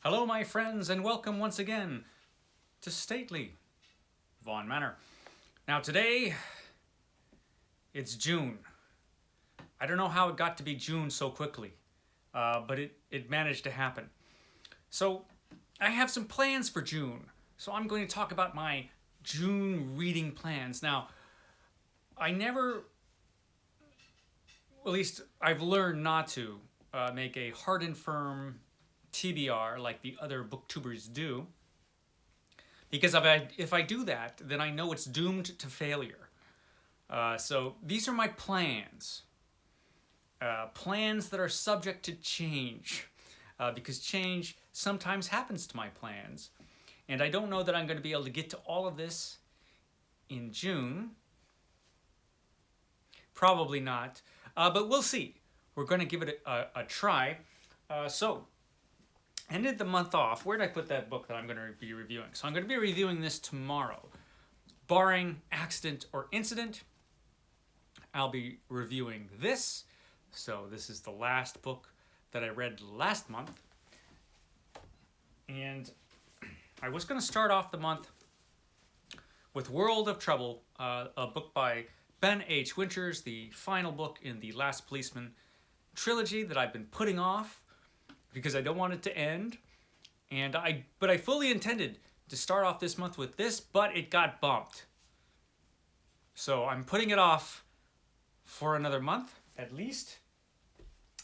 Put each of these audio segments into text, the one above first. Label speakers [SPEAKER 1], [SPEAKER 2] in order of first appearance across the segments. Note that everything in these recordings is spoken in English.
[SPEAKER 1] Hello, my friends, and welcome once again to stately Vaughan Manor. Now, today, it's June. I don't know how it got to be June so quickly, but it managed to happen. So, I have some plans for June. So, I'm going to talk about my June reading plans. Now, I never, at least I've learned not to make a hard and firm TBR like the other booktubers do. Because if I do that, then I know it's doomed to failure. So these are my plans. Plans that are subject to change. Because change sometimes happens to my plans. And I don't know that I'm going to be able to get to all of this in June. Probably not. But we'll see. We're going to give it a try. So, ended the month off. Where did I put that book that I'm going to be reviewing? So I'm going to be reviewing this tomorrow. Barring accident or incident, I'll be reviewing this. So this is the last book that I read last month. And I was going to start off the month with World of Trouble, a book by Ben H. Winters, the final book in the Last Policeman trilogy that I've been putting off because I don't want it to end. But I fully intended to start off this month with this, but it got bumped. So I'm putting it off for another month, at least,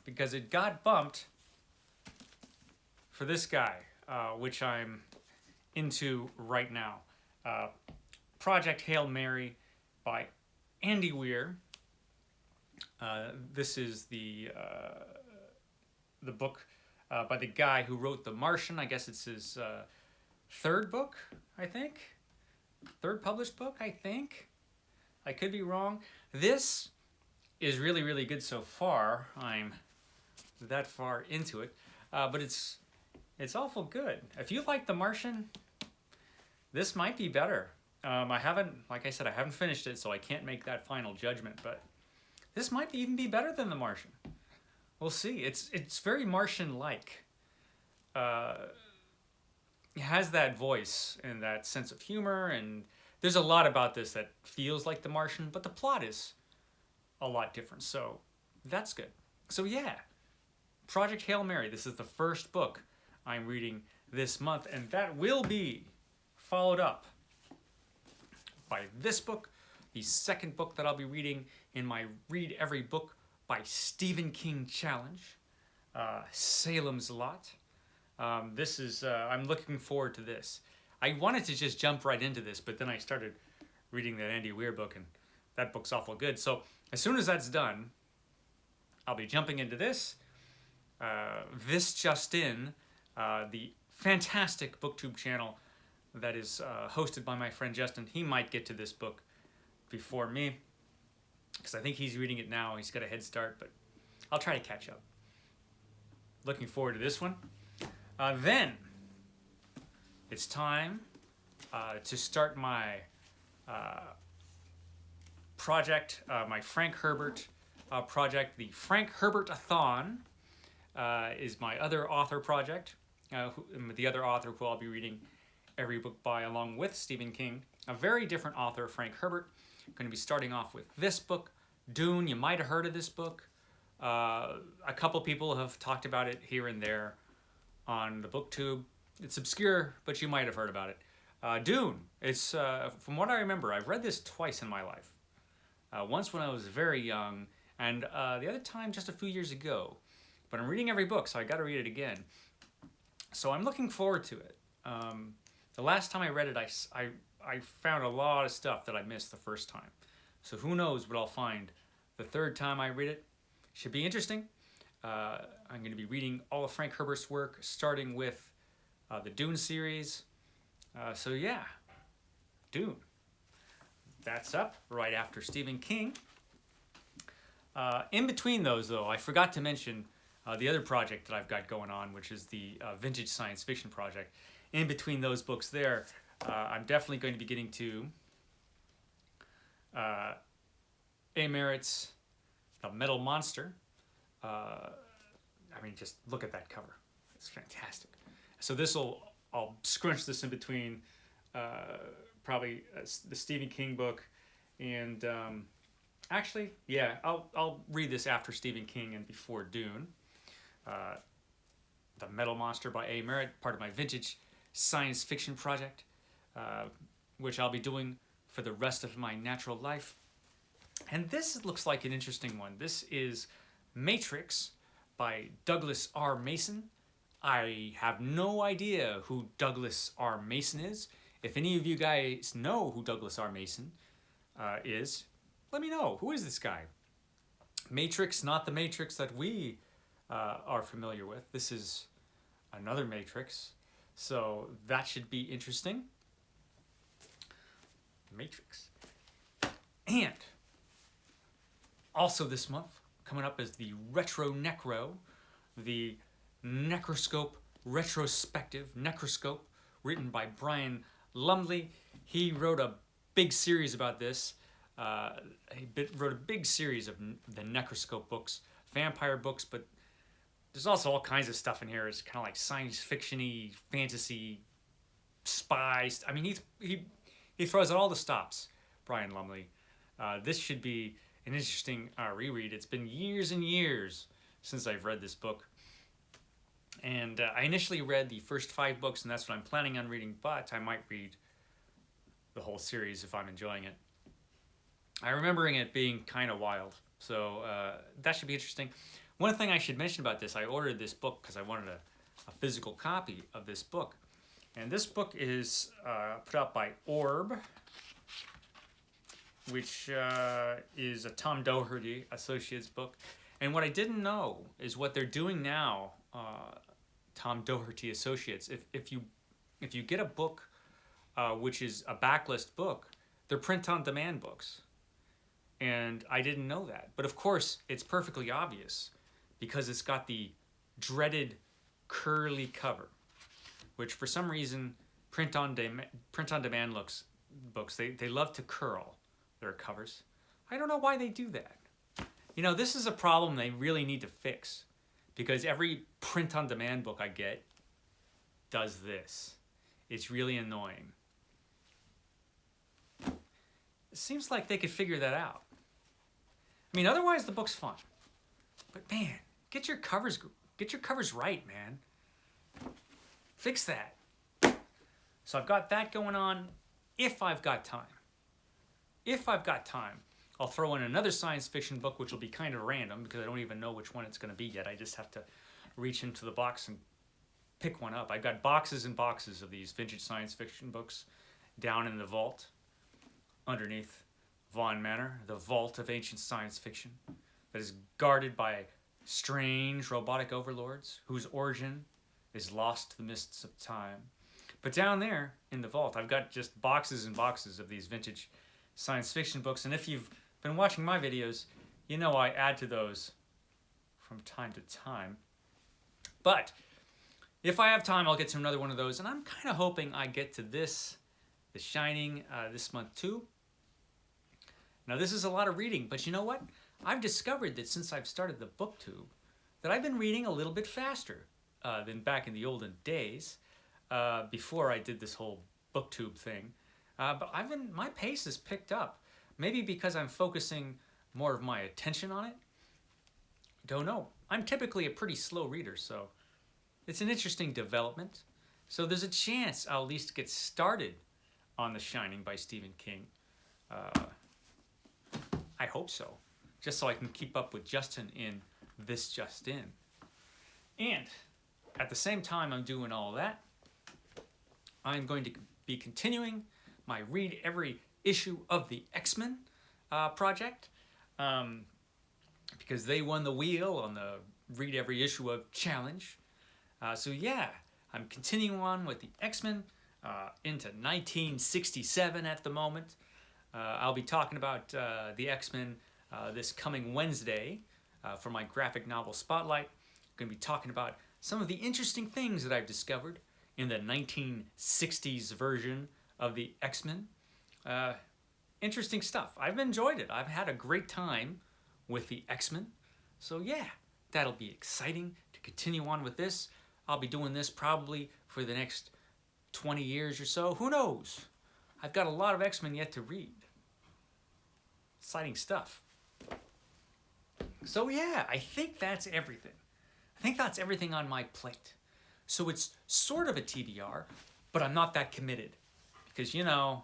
[SPEAKER 1] because it got bumped for this guy, which I'm into right now. Project Hail Mary by Andy Weir. This is the book by the guy who wrote The Martian. I guess it's his third book, I think. Third published book, I think. I could be wrong. This is really, really good so far. I'm that far into it. But it's awful good. If you like The Martian, this might be better. I haven't, like I said, I haven't finished it, so I can't make that final judgment, but this might even be better than The Martian. We'll see. It's very Martian-like. It has that voice and that sense of humor, and there's a lot about this that feels like The Martian, but the plot is a lot different, so that's good. So yeah, Project Hail Mary. This is the first book I'm reading this month, and that will be followed up by this book, the second book that I'll be reading in my Read Every Book by Stephen King challenge, Salem's Lot. This is, I'm looking forward to this. I wanted to just jump right into this, but then I started reading that Andy Weir book, and that book's awful good. So as soon as that's done, I'll be jumping into this. This Just In, the fantastic booktube channel that is hosted by my friend Justin. He might get to this book before me, because I think he's reading it now. He's got a head start, but I'll try to catch up. Looking forward to this one. Then it's time to start my project, my Frank Herbert project. The Frank Herbert-a-thon is my other author project. The other author who I'll be reading every book by, along with Stephen King. A very different author, Frank Herbert. I'm going to be starting off with this book, Dune. You might have heard of this book. A couple people have talked about it here and there on the booktube. It's obscure, but you might have heard about it. Dune. It's, from what I remember, I've read this twice in my life. Once when I was very young, and the other time just a few years ago. But I'm reading every book, so I got to read it again. So I'm looking forward to it. The last time I read it, I found a lot of stuff that I missed the first time. So who knows what I'll find the third time I read it. Should be interesting. I'm going to be reading all of Frank Herbert's work, starting with the Dune series. So yeah, Dune. That's up right after Stephen King. In between those, though, I forgot to mention the other project that I've got going on, which is the Vintage Science Fiction project. In between those books there, I'm definitely going to be getting to A. Merritt's The Metal Monster. I mean, just look at that cover. It's fantastic. So I'll scrunch this in between probably the Stephen King book and actually, yeah, I'll read this after Stephen King and before Dune. Uh, the Metal Monster by A. Merritt, part of my vintage science fiction project, which I'll be doing for the rest of my natural life. And this looks like an interesting one. This is Matrix by Douglas R. Mason. I have no idea who Douglas R. Mason is. If any of you guys know who Douglas R. Mason is, let me know. Who is this guy? Matrix, not the Matrix that we are familiar with. This is another Matrix. So that should be interesting. Matrix. And also this month, coming up is the Retro Necro, the Necroscope Retrospective Necroscope, written by Brian Lumley. He wrote a big series about this. He wrote a big series of the Necroscope books, vampire books, but there's also all kinds of stuff in here. It's kind of like science fiction-y, fantasy, spies. I mean, he throws out all the stops, Brian Lumley. This should be an interesting reread. It's been years and years since I've read this book. And I initially read the first 5 books, and that's what I'm planning on reading, but I might read the whole series if I'm enjoying it. I'm remembering it being kind of wild, so that should be interesting. One thing I should mention about this, I ordered this book because I wanted a physical copy of this book. And this book is put out by Orb, which is a Tom Doherty Associates book. And what I didn't know is what they're doing now, Tom Doherty Associates. If you get a book which is a backlist book, they're print-on-demand books. And I didn't know that. But of course, it's perfectly obvious because it's got the dreaded curly cover, which for some reason print-on-demand books, they love to curl their covers. I don't know why they do that. You know, this is a problem they really need to fix because every print-on-demand book I get does this. It's really annoying. It seems like they could figure that out. I mean, otherwise the book's fun. But man, get your covers right, man. Fix that. So I've got that going on if I've got time. If I've got time, I'll throw in another science fiction book, which will be kind of random because I don't even know which one it's going to be yet. I just have to reach into the box and pick one up. I've got boxes and boxes of these vintage science fiction books down in the vault underneath Vaughn Manor, the vault of ancient science fiction that is guarded by strange robotic overlords whose origin is lost to the mists of time. But down there in the vault, I've got just boxes and boxes of these vintage science fiction books, and if you've been watching my videos, you know I add to those from time to time. But if I have time, I'll get to another one of those, and I'm kind of hoping I get to this, The Shining, this month too. Now this is a lot of reading, but you know what? I've discovered that since I've started the BookTube, that I've been reading a little bit faster than back in the olden days, before I did this whole BookTube thing. But my pace has picked up. Maybe because I'm focusing more of my attention on it. Don't know. I'm typically a pretty slow reader, so it's an interesting development. So there's a chance I'll at least get started on The Shining by Stephen King. I hope so. Just so I can keep up with Justin in This Just In. And at the same time I'm doing all that, I'm going to be continuing my read every issue of the X-Men project, because they won the wheel on the read every issue of challenge. So yeah, I'm continuing on with the X-Men into 1967 at the moment. I'll be talking about the X-Men this coming Wednesday for my graphic novel Spotlight. I'm going to be talking about some of the interesting things that I've discovered in the 1960s version of the X-Men. Interesting stuff. I've enjoyed it. I've had a great time with the X-Men. So yeah, that'll be exciting to continue on with this. I'll be doing this probably for the next 20 years or so. Who knows? I've got a lot of X-Men yet to read. Exciting stuff. So yeah, I think that's everything. I think that's everything on my plate. So it's sort of a TBR, but I'm not that committed. Because, you know,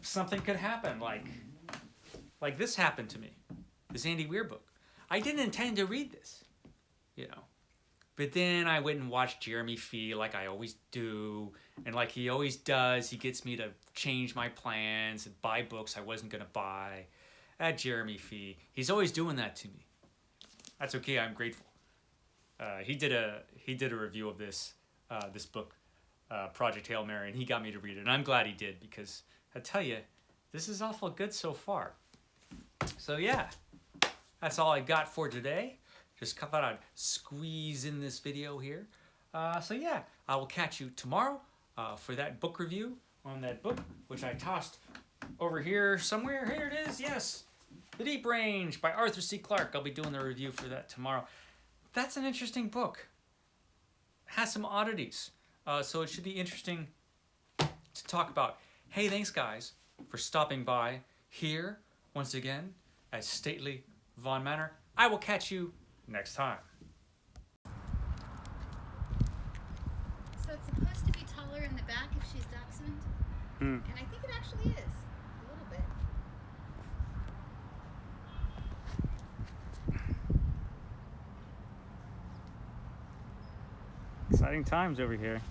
[SPEAKER 1] something could happen. Like this happened to me. This Andy Weir book. I didn't intend to read this, you know. But then I went and watched Jeremy Fee like I always do. And like he always does, he gets me to change my plans and buy books I wasn't going to buy. At Jeremy Fee. He's always doing that to me. That's okay, I'm grateful. He did a review of this book, Project Hail Mary, and he got me to read it. And I'm glad he did, because I tell you, this is awful good so far. So yeah, that's all I got for today. Just thought I'd squeeze in this video here. So yeah, I will catch you tomorrow for that book review on that book, which I tossed over here somewhere. Here it is, yes. The Deep Range by Arthur C. Clarke. I'll be doing the review for that tomorrow. That's an interesting book. It has some oddities. So it should be interesting to talk about. Hey, thanks guys for stopping by here once again at Stately Vaughn Manor. I will catch you next time.
[SPEAKER 2] So it's supposed to be taller in the back if she's dachshund? And I think it actually is. A little bit.
[SPEAKER 1] Exciting times over here.